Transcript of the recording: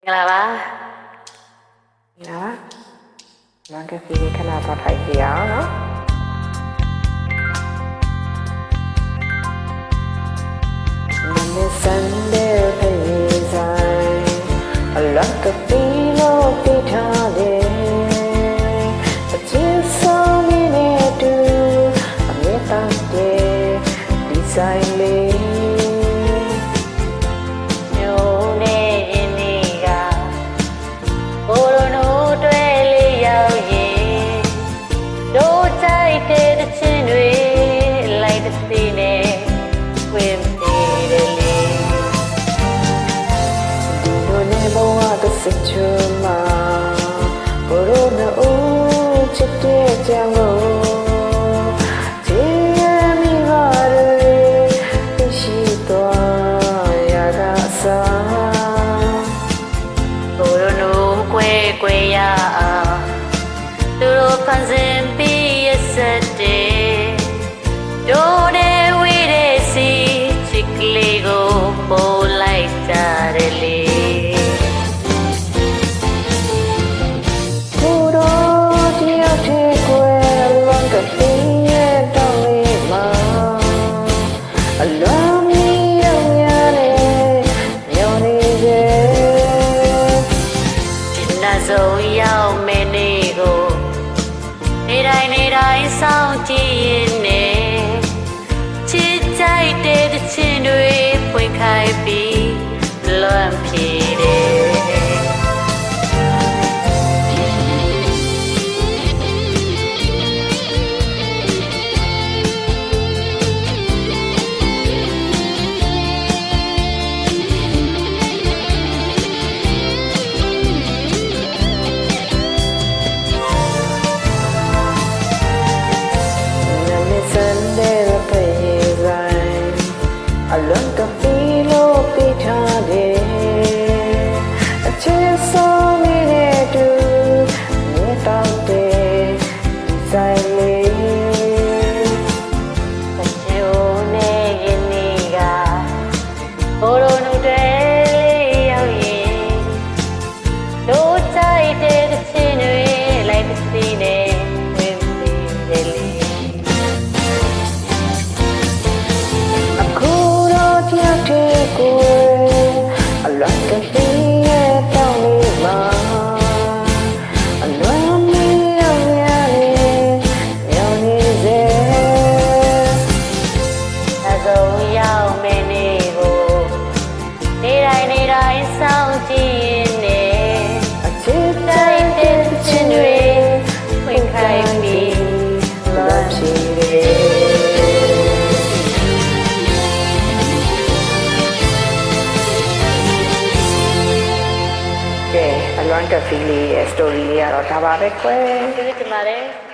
မင်္ဂလာပါညာမန်ကဖီခဏတော့ထိုင်ကြရအောင်နော်မနေ့စန်ဒေးဖေးဆိုင်အလကဖီလို့ပြထားတယ်အချစ်ဆုံးမင်းနဲ့တူအမြဲတမ်းတဲ့ဒီဆိုင်လေးစစ်ချူမာဘရိုးနိုးချစ်တဲ့ကြောင်ကိုချစ်ရမိပါရဲ့ရှိသွားရတာစားဘရိုးနိုးကွယ်ကွယ်ရအောင်သူတို့ဖန်ဆင်းပြီးရစတဲ့တို့တဲ့ဝေးတဲ့စီချစ်ကလေးကိုပို့လိုက်ကြတယ်လေဆုံးရောက်မယ်နေကိုနေတိုင်းဆောင်ကြည့်ရင်နဲ့ချစ်ကြိုက်တဲ့တချင်တွေဖွင့်ခိုင်းပြီးလွမ်းဖြေတယ်အလွန်ကပီလို့ပြထားတယ်အချစ်ဆုံးနေတဲ့တူမြေတောက်တဲ့ဒီဆိုင်လေးအချစ်ဦးနဲ့ယနေ့ကဘိုးတို့တို့တဲ့လေးရောက်ရင်တို့ကြိုက်တဲ့တချင်တွေလိုက်ပစီနဲ့ဝင်ပြီးတယ်လေကိုအလွန်ကလေးရဲ့တောင်းလေးမှာအလွန်မီးရောက်ရတယ်ညောင်နေစေအဆုံးရောက်မင်းနေကိုနေတိုင်းဆောင်ကြည့်ရင်နဲ့အချစ်တိုင်းတဲ့ချင်းတွေဝင်ခိုင်းပြီးလာချီတယ်အလွန်ကဖီလေးရဲ့ story လေးကတော့ဒါပါပဲကွယ်ကျေးဇူးတင်ပါတယ်